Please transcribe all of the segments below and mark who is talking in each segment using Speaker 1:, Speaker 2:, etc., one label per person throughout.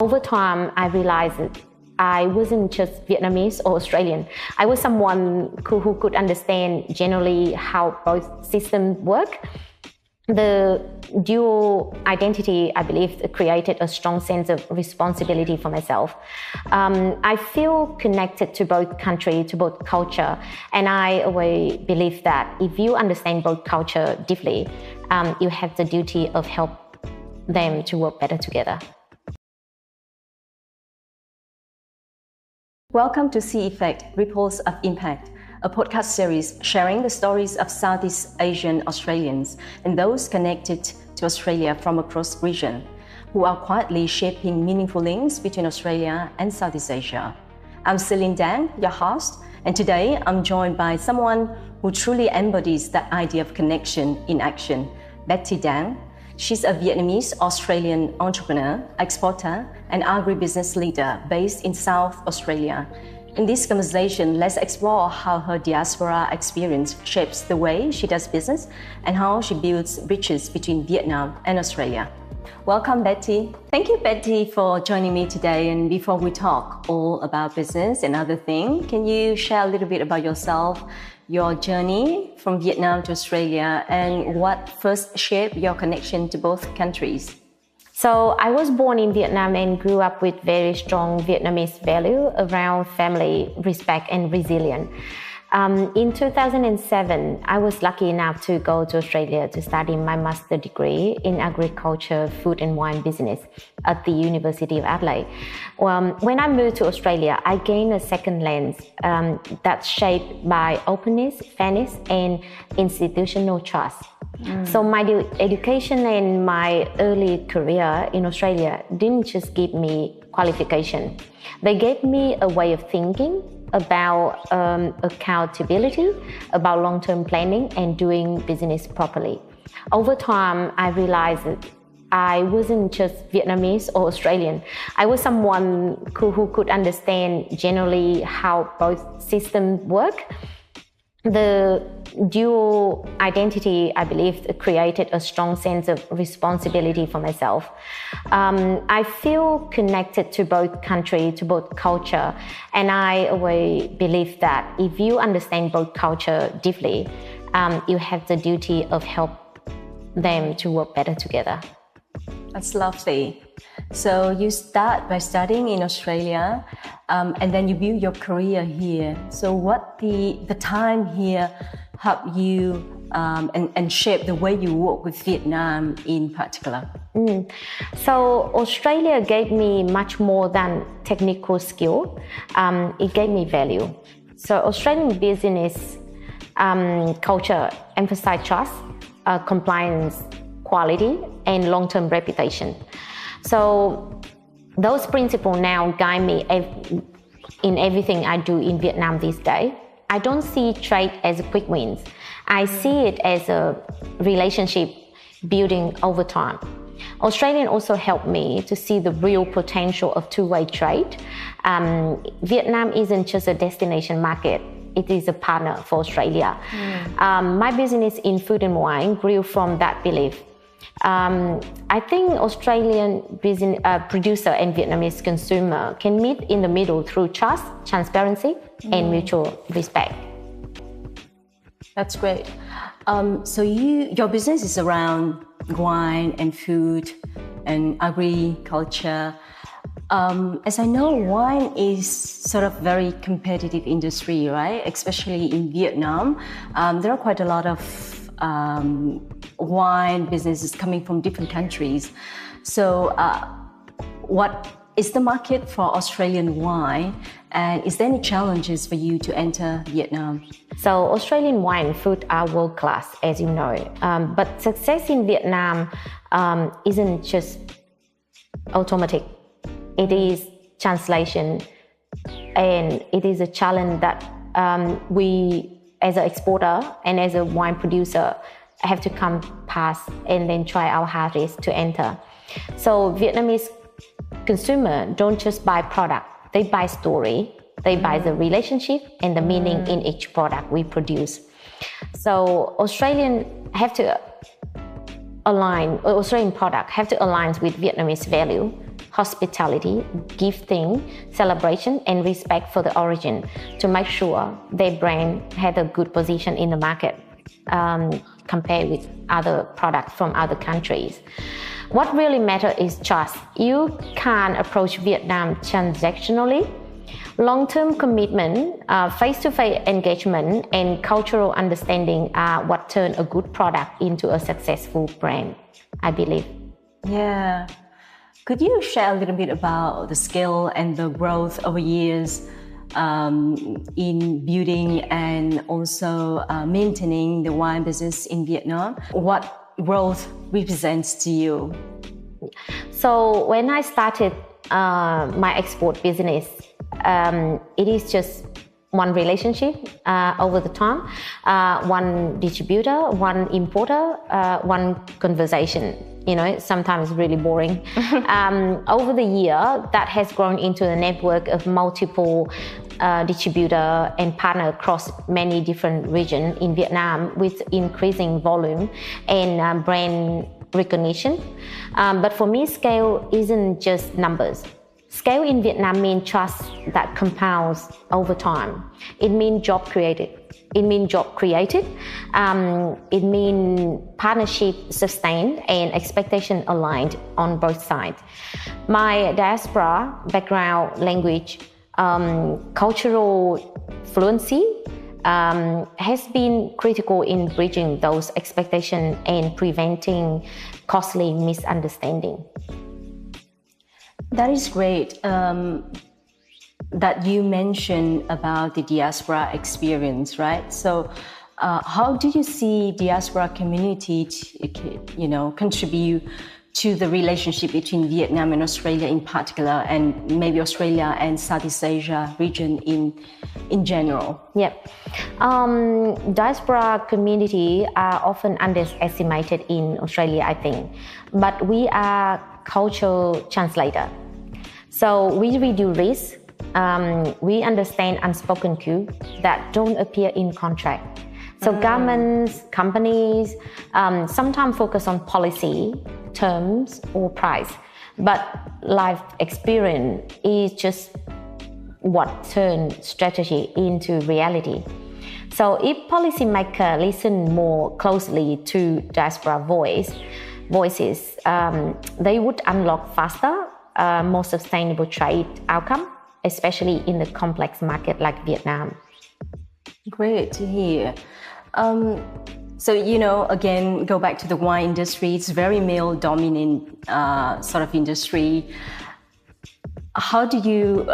Speaker 1: Over time, I realized that I wasn't just Vietnamese or Australian. I was someone who could understand generally how both systems work. The dual identity, I believe, created a strong sense of responsibility for myself. I feel connected to both country, to both culture, and I always believe that if you understand both culture deeply, you have the duty of help them to work better together.
Speaker 2: Welcome to Sea Effect, Ripples of Impact, a podcast series sharing the stories of Southeast Asian Australians and those connected to Australia from across the region, who are quietly shaping meaningful links between Australia and Southeast Asia. I'm Celine Dang, your host, and today I'm joined by someone who truly embodies that idea of connection in action, Betty Dang. She's a Vietnamese-Australian entrepreneur, exporter, and agribusiness leader based in South Australia. In this conversation, let's explore how her diaspora experience shapes the way she does business and how she builds bridges between Vietnam and Australia. Welcome, Betty. Thank you, Betty, for joining me today. And before we talk all about business and other things, can you share a little bit about yourself, your journey from Vietnam to Australia, and what first shaped your connection to both countries?
Speaker 1: So I was born in Vietnam and grew up with very strong Vietnamese value around family, respect, and resilience. In 2007, I was lucky enough to go to Australia to study my master's degree in agriculture, food and wine business at the University of Adelaide. When I moved to Australia, I gained a second lens that's shaped by openness, fairness, and institutional trust. So my education and my early career in Australia didn't just give me qualification. They gave me a way of thinking about accountability, about long-term planning and doing business properly. Over time, I realized that I wasn't just Vietnamese or Australian. I was someone who could understand generally how both systems work. The dual identity, I believe, created a strong sense of responsibility for myself. I feel connected to both country, to both culture, and I always believe that if you understand both culture deeply, you have the duty of help them to work better together.
Speaker 2: That's lovely. So you start by studying in Australia, and then you build your career here. So what the time here helped you and shape the way you work with Vietnam in particular?
Speaker 1: So Australia gave me much more than technical skill. It gave me value. So Australian business culture emphasize trust, compliance, quality, and long-term reputation. So those principles now guide me in everything I do in Vietnam these days. I don't see trade as a quick wins. I see it as a relationship building over time. Australia also helped me to see the real potential of two-way trade. Vietnam isn't just a destination market. It is a partner for Australia. My business in food and wine grew from that belief. I think Australian business, producer and Vietnamese consumer can meet in the middle through trust, transparency, and mutual respect.
Speaker 2: That's great. So your business is around wine and food and agriculture. As I know, wine is sort of very competitive industry, right? Especially in Vietnam. There are quite a lot of wine businesses coming from different countries. So what is the market for Australian wine, and is there any challenges for you to enter Vietnam?
Speaker 1: So Australian wine and food are world class, as you know, but success in Vietnam isn't just automatic. It is translation, and it is a challenge that we as an exporter and as a wine producer have to come past and then try our hardest to enter. So Vietnamese consumer don't just buy product, they buy story, they buy the relationship and the meaning in each product we produce. So Australian product have to align with Vietnamese value, hospitality, gifting, celebration, and respect for the origin to make sure their brand had a good position in the market compared with other products from other countries. What really matters is trust. You can't approach Vietnam transactionally. Long-term commitment, face-to-face engagement, and cultural understanding are what turn a good product into a successful brand, I believe.
Speaker 2: Yeah. Could you share a little bit about the scale and the growth over years in building and also maintaining the wine business in Vietnam? What growth represents to you?
Speaker 1: So when I started my export business, it is just one relationship over the time, one distributor, one importer, one conversation. Sometimes really boring. Over the year, that has grown into a network of multiple distributor and partner across many different regions in Vietnam with increasing volume and brand recognition. But for me, scale isn't just numbers. Scale in Vietnam means trust that compounds over time. It means job created. It means partnership sustained and expectation aligned on both sides. My diaspora background, language, cultural fluency has been critical in bridging those expectations and preventing costly misunderstanding.
Speaker 2: That is great that you mentioned about the diaspora experience, right? So how do you see diaspora community contribute to the relationship between Vietnam and Australia in particular, and maybe Australia and Southeast Asia region in general?
Speaker 1: Yep. Diaspora community are often underestimated in Australia, I think, but we are cultural translator. So we reduce risk. We understand unspoken cues that don't appear in contract. So governments, companies sometimes focus on policy, terms, or price, but life experience is just what turns strategy into reality. So if policymakers listen more closely to diaspora voices, they would unlock faster, more sustainable trade outcome, especially in the complex market like Vietnam.
Speaker 2: Great to hear. So, again, go back to the wine industry. It's very male-dominant sort of industry. How do you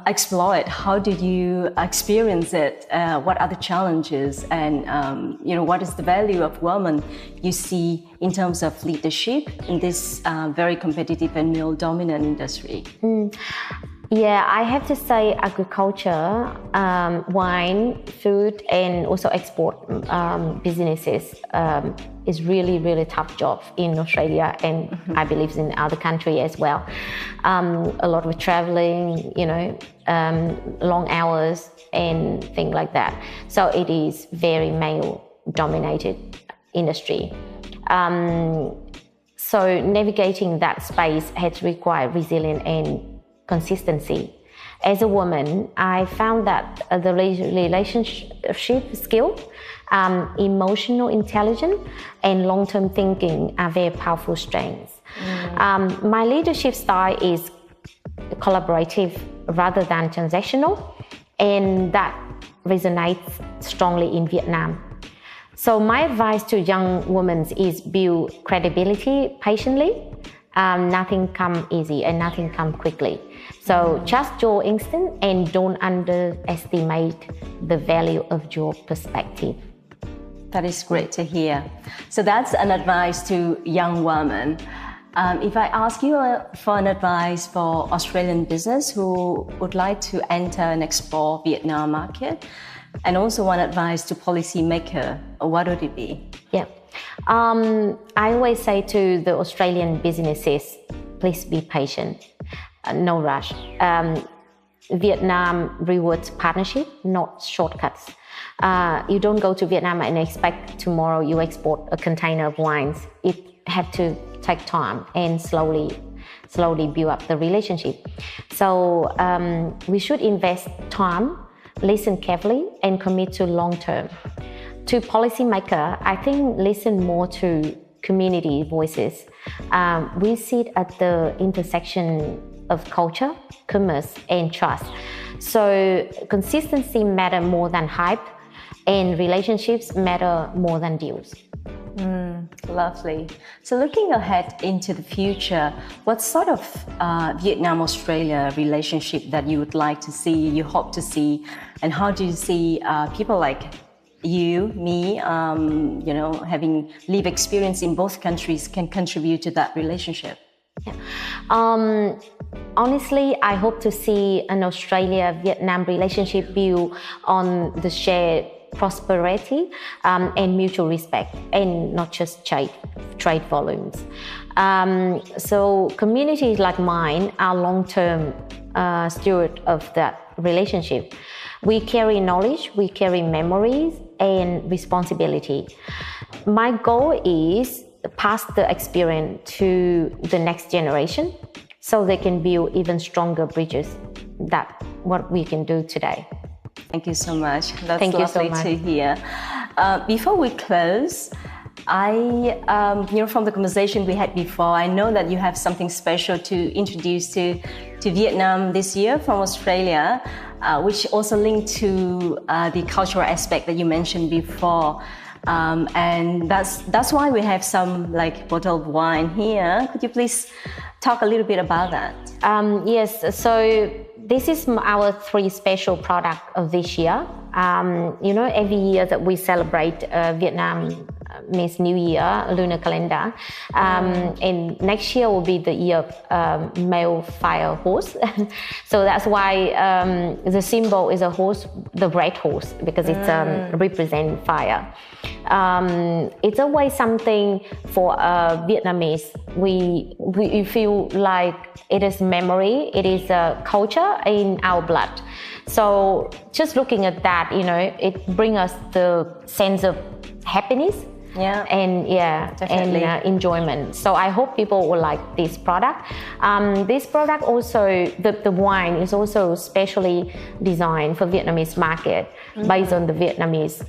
Speaker 2: explore it? How did you experience it? What are the challenges? And, what is the value of women you see in terms of leadership in this very competitive and male-dominant industry?
Speaker 1: Yeah, I have to say agriculture, wine, food, and also export businesses is really, really tough job in Australia, and I believe in other countries as well. A lot of traveling, long hours and things like that. So it is very male-dominated industry. So navigating that space has required resilience and consistency. As a woman, I found that the relationship skill, emotional intelligence, and long-term thinking are very powerful strengths. My leadership style is collaborative rather than transactional, and that resonates strongly in Vietnam. So my advice to young women is build credibility patiently. Nothing comes easy and nothing comes quickly. So trust your instinct and don't underestimate the value of your perspective.
Speaker 2: That is great to hear. So that's an advice to young women. If I ask you for an advice for Australian business who would like to enter and explore Vietnam market, and also one advice to policymaker, what would it be?
Speaker 1: Yeah. I always say to the Australian businesses, please be patient, no rush. Vietnam rewards partnership, not shortcuts. You don't go to Vietnam and expect tomorrow you export a container of wines. It has to take time and slowly slowly build up the relationship. So we should invest time, listen carefully, and commit to long term. To policymaker, I think listen more to community voices. We sit at the intersection of culture, commerce, and trust. So consistency matters more than hype, and relationships matter more than deals.
Speaker 2: Lovely. So looking ahead into the future, what sort of Vietnam-Australia relationship that you would like to see, you hope to see, and how do you see people like you, me, having lived experience in both countries can contribute to that relationship?
Speaker 1: Yeah. Honestly, I hope to see an Australia-Vietnam relationship built on the shared prosperity and mutual respect, and not just trade volumes. So communities like mine are long-term steward of that relationship. We carry knowledge, we carry memories and responsibility. My goal is pass the experience to the next generation so they can build even stronger bridges. That's what we can do today.
Speaker 2: Thank you so much. That's
Speaker 1: Thank you so
Speaker 2: lovely
Speaker 1: much.
Speaker 2: to hear. Before we close, from the conversation we had before, I know that you have something special to introduce to Vietnam this year from Australia, which also linked to the cultural aspect that you mentioned before. And that's why we have some bottle of wine here. Could you please talk a little bit about that?
Speaker 1: Yes, so this is our 3 special products of this year. Every year that we celebrate Vietnamese New Year, lunar calendar, and next year will be the year of male fire horse. So that's why the symbol is a horse, the red horse, because it represents fire. It's always something for Vietnamese. We feel like it is memory, it is a culture in our blood. So just looking at that, it brings us the sense of happiness. And enjoyment. So I hope people will like this product. This product also, the wine is also specially designed for Vietnamese market based on the Vietnamese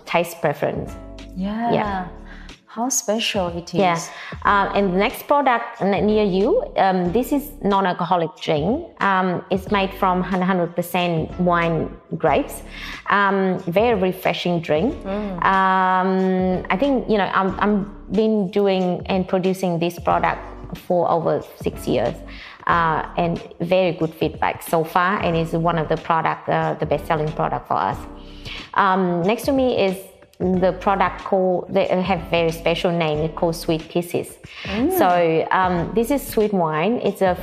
Speaker 1: taste preference.
Speaker 2: Yeah. How special it is.
Speaker 1: Yeah. And the next product near you, this is non-alcoholic drink. It's made from 100% wine grapes. Very refreshing drink. I think, I'm been doing and producing this product for over 6 years. And very good feedback so far. And it's one of the product, the best-selling product for us. Next to me is the product they have very special name. It's called Sweet Kisses. So this is sweet wine. It's a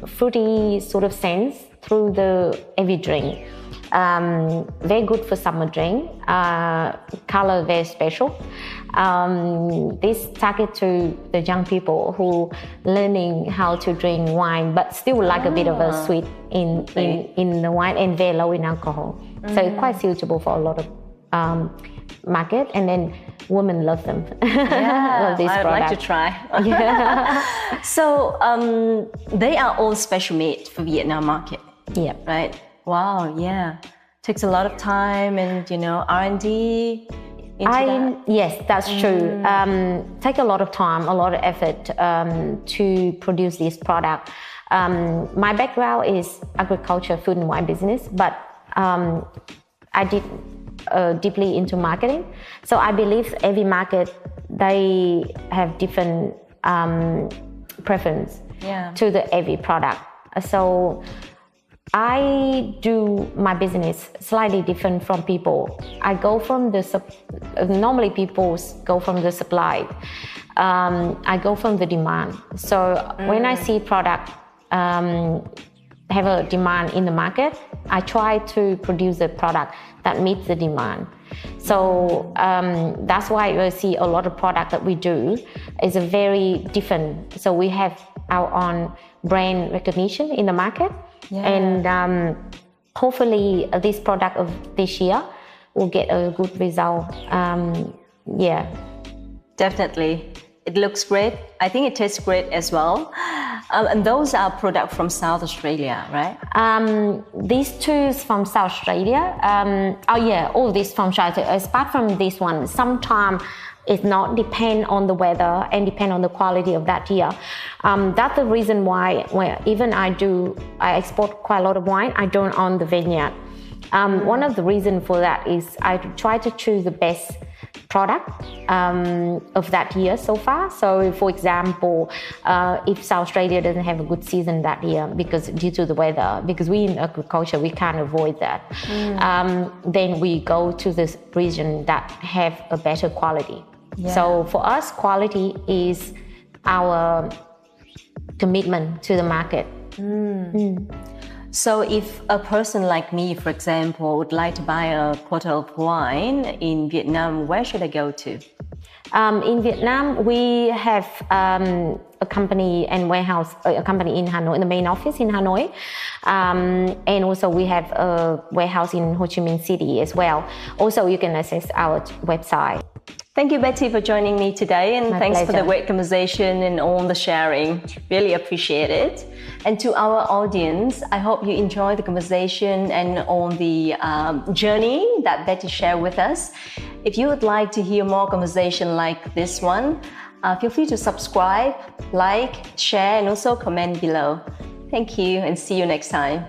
Speaker 1: fruity sort of sense through every drink. Very good for summer drink. Color very special. This target to the young people who learning how to drink wine, but still like a bit of a sweet in the wine, and very low in alcohol. So it's quite suitable for a lot of market, and then women love them. Love this
Speaker 2: I'd
Speaker 1: product.
Speaker 2: like to try. So they are all special made for Vietnam market.
Speaker 1: Yeah.
Speaker 2: Right. Wow. Yeah. Takes a lot of time and R&D.
Speaker 1: Yes, that's true. Take a lot of time, a lot of effort to produce this product. My background is agriculture, food and wine business, but I did deeply into marketing. So I believe every market, they have different preference to every product. So I do my business slightly different from people. I go from normally people go from the supply. I go from the demand. So when I see product have a demand in the market, I try to produce a product that meets the demand. So that's why you see a lot of product that we do is a very different. So we have our own brand recognition in the market. And hopefully this product of this year will get a good result. Definitely.
Speaker 2: It looks great. I think it tastes great as well. And those are products from South Australia, right?
Speaker 1: These two from South Australia. All this from South Australia. Apart from this one, sometimes it not depend on the weather and depend on the quality of that year. That's the reason why even I export quite a lot of wine, I don't own the vineyard. One of the reasons for that is I try to choose the best product of that year so far. So for example, if South Australia doesn't have a good season that year due to the weather, because we in agriculture, we can't avoid that, then we go to this region that have a better quality. Yeah. So for us, quality is our commitment to the market.
Speaker 2: So if a person like me, for example, would like to buy a bottle of wine in Vietnam, where should I go to?
Speaker 1: In Vietnam, we have a company and warehouse, a company in Hanoi, the main office in Hanoi. And also we have a warehouse in Ho Chi Minh City as well. Also, you can access our website.
Speaker 2: Thank you, Betty, for joining me today, and thanks
Speaker 1: pleasure.
Speaker 2: for the great conversation and all the sharing. Really appreciate it. And to our audience, I hope you enjoyed the conversation and all the journey that Betty shared with us. If you would like to hear more conversation like this one, feel free to subscribe, like, share, and also comment below. Thank you, and see you next time.